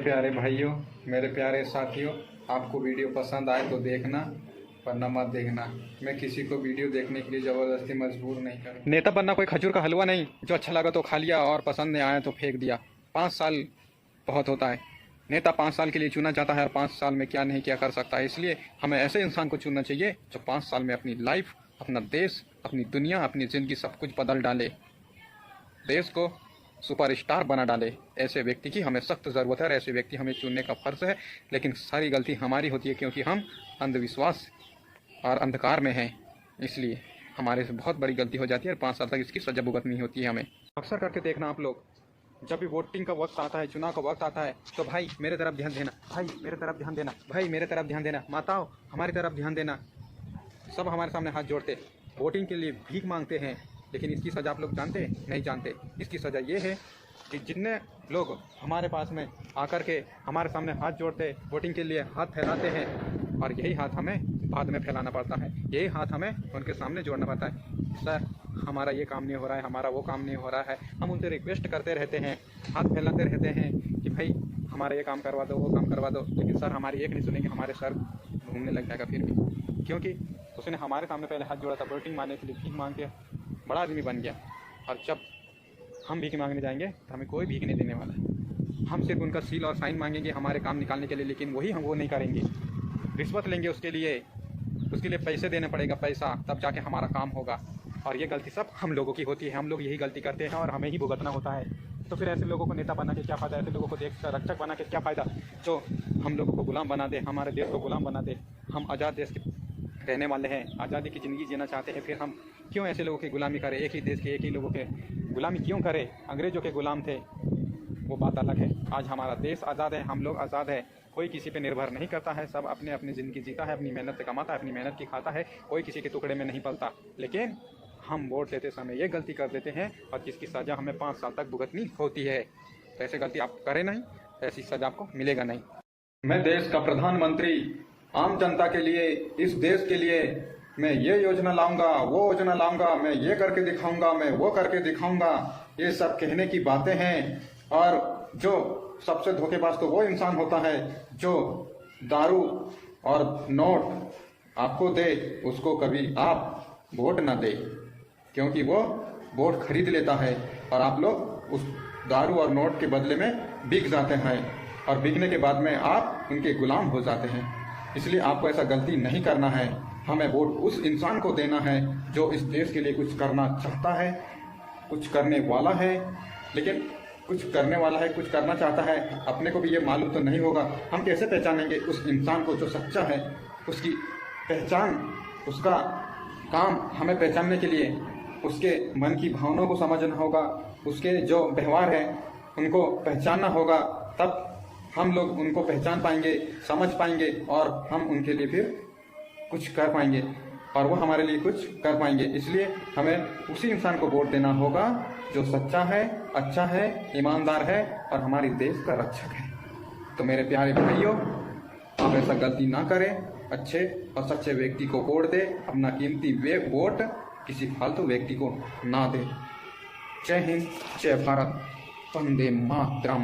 प्यारे भाइयों, मेरे प्यारे साथियों, आपको वीडियो पसंद आए तो देखना, वरना मत देखना। मैं किसी को वीडियो देखने के लिए ज़बरदस्ती मजबूर नहीं करूँ। नेता बनना कोई खजूर का हलवा नहीं, जो अच्छा लगा तो खा लिया और पसंद नहीं आया तो फेंक दिया। 5 साल बहुत होता है। नेता 5 साल के लिए चुना जाता है और 5 साल में क्या नहीं क्या कर सकता है। इसलिए हमें ऐसे इंसान को चुनना चाहिए जो 5 साल में अपनी लाइफ, अपना देश, अपनी दुनिया, अपनी ज़िंदगी सब कुछ बदल डाले, देश को सुपरस्टार बना डाले। ऐसे व्यक्ति की हमें सख्त ज़रूरत है और ऐसे व्यक्ति हमें चुनने का फ़र्ज़ है। लेकिन सारी गलती हमारी होती है क्योंकि हम अंधविश्वास और अंधकार में हैं। इसलिए हमारे से बहुत बड़ी गलती हो जाती है और 5 साल तक इसकी सज़ा भुगतनी होती है हमें। अक्सर करके देखना आप लोग, जब भी वोटिंग का वक्त आता है, चुनाव का वक्त आता है, तो भाई मेरे तरफ ध्यान देना, भाई मेरे तरफ ध्यान देना, भाई मेरे तरफ ध्यान देना, माताओं हमारी तरफ ध्यान देना, सब हमारे सामने हाथ जोड़ते वोटिंग के लिए भीख मांगते हैं। लेकिन इसकी सज़ा आप लोग जानते हैं? नहीं जानते। इसकी सज़ा ये है कि जितने लोग हमारे पास में आकर के हमारे सामने हाथ जोड़ते, वोटिंग के लिए हाथ फैलाते हैं, और यही हाथ हमें बाद में फैलाना पड़ता है, यही हाथ हमें उनके सामने जोड़ना पड़ता है। सर हमारा ये काम नहीं हो रहा है, हमारा वो काम नहीं हो रहा है, हम उनसे रिक्वेस्ट करते रहते हैं, हाथ फैलाते रहते हैं कि भाई हमारा ये काम करवा दो, वो काम करवा दो। लेकिन सर हमारी एक नहीं सुनेंगे, हमारे सर घूमने लग जाएगा फिर भी, क्योंकि उसने हमारे सामने पहले हाथ जोड़ा था वोटिंग मांगने के लिए, भीख मांग के बड़ा आदमी बन गया। और जब हम भीख मांगने जाएंगे तो हमें कोई भीख नहीं देने वाला है। हम सिर्फ उनका सील और साइन मांगेंगे हमारे काम निकालने के लिए, लेकिन वही हम वो नहीं करेंगे। रिश्वत लेंगे उसके लिए पैसे देने पड़ेगा, पैसा, तब जाके हमारा काम होगा। और ये गलती सब हम लोगों की होती है, हम लोग यही गलती करते हैं और हमें ही भुगतना होता है। तो फिर ऐसे लोगों को नेता बना के क्या फ़ायदा, ऐसे लोगों को देश का रक्षक बना के क्या फ़ायदा जो हम लोगों को गुलाम बना दे, हमारे देश को गुलाम बना दे। हम आज़ाद देश के रहने वाले हैं, आज़ादी की ज़िंदगी जीना चाहते हैं, फिर हम क्यों ऐसे लोगों की गुलामी करें? एक ही देश के एक ही लोगों के गुलामी क्यों करें? अंग्रेज़ों के गुलाम थे, वो बात अलग है। आज हमारा देश आज़ाद है, हम लोग आज़ाद है, कोई किसी पे निर्भर नहीं करता है, सब अपने अपनी ज़िंदगी जीता है, अपनी मेहनत से कमाता है, अपनी मेहनत की खाता है, कोई किसी के टुकड़े में नहीं पलता। लेकिन हम वोट लेते समय ये गलती कर देते हैं और जिसकी सज़ा हमें 5 साल तक भुगतनी होती है। तो ऐसी गलती आप करें नहीं, ऐसी सज़ा आपको मिलेगा नहीं। मैं देश का प्रधानमंत्री आम जनता के लिए, इस देश के लिए मैं ये योजना लाऊंगा, वो योजना लाऊंगा, मैं ये करके दिखाऊंगा, मैं वो करके दिखाऊंगा, ये सब कहने की बातें हैं। और जो सबसे धोखेबाज तो वो इंसान होता है जो दारू और नोट आपको दे, उसको कभी आप वोट ना दे, क्योंकि वो वोट खरीद लेता है और आप लोग उस दारू और नोट के बदले में बिक जाते हैं और बिकने के बाद में आप उनके गुलाम हो जाते हैं। इसलिए आपको ऐसा गलती नहीं करना है। हमें वोट उस इंसान को देना है जो इस देश के लिए कुछ करना चाहता है, कुछ करने वाला है। लेकिन कुछ करने वाला है, कुछ करना चाहता है, अपने को भी ये मालूम तो नहीं होगा। हम कैसे पहचानेंगे उस इंसान को जो सच्चा है? उसकी पहचान, उसका काम हमें पहचानने के लिए उसके मन की भावनाओं को समझना होगा, उसके जो व्यवहार है उनको पहचानना होगा, तब हम लोग उनको पहचान पाएंगे, समझ पाएंगे और हम उनके लिए फिर कुछ कर पाएंगे और वो हमारे लिए कुछ कर पाएंगे। इसलिए हमें उसी इंसान को वोट देना होगा जो सच्चा है, अच्छा है, ईमानदार है और हमारे देश का रक्षक है। तो मेरे प्यारे भाइयों, आप ऐसा गलती ना करें, अच्छे और सच्चे व्यक्ति को वोट दे, अपना कीमती वोट किसी फालतू व्यक्ति को ना दे। जय हिंद, जय भारत, वंदे मातरम।